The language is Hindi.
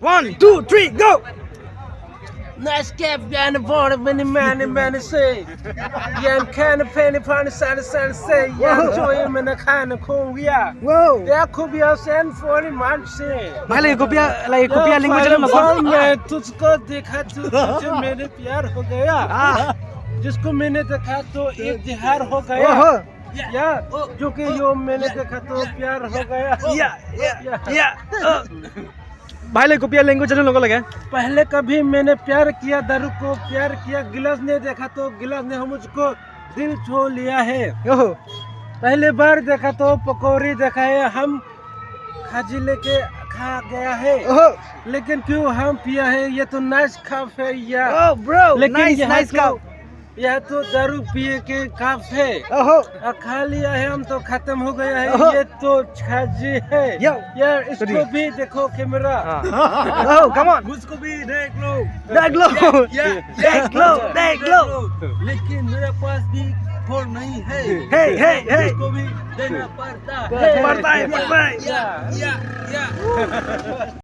1, 2, 3, go. Nice cap, yeah, and the border, many say. Yeah, I'm kind of penny, penny, say. Yeah, enjoy him in a kind of cool, yeah. Wow. There could be a send for him, man, say. भाईले कोपिया लैंग्वेज ना कौन मैं तुझको देखा तुझे मेरे प्यार हो गया जिसको मैंने देखा तो एक जिहार हो गया या जो कि यो मैंने देखा तो प्यार हो गया या भाईले कोपिया लैंग्वेज ना लोगों लगे पहले कभी मैंने प्यार किया दारू को प्यार किया गिलास ने देखा तो गिलास ने मुझको दिल छू लिया है ओहो पहले बार देखा तो पकौड़ी देखा है हम खाजी लेके खा गया है ओहो लेकिन क्यों हम पिया है ये तो नाइस कप है या ओह ब्रो लेकिन नाइस कप यह तो दारू पिए के कप है ओहो खा लिया है हम तो खत्म हो गया है ओहो। ये तो छाजी है यार इसको भी देखो कैमरा ओह कम ऑन मुझको भी देख लो देख लो लेकिन मेरे पास भी फोन नहीं है हे इसको भी देना पड़ता है पड़ता है या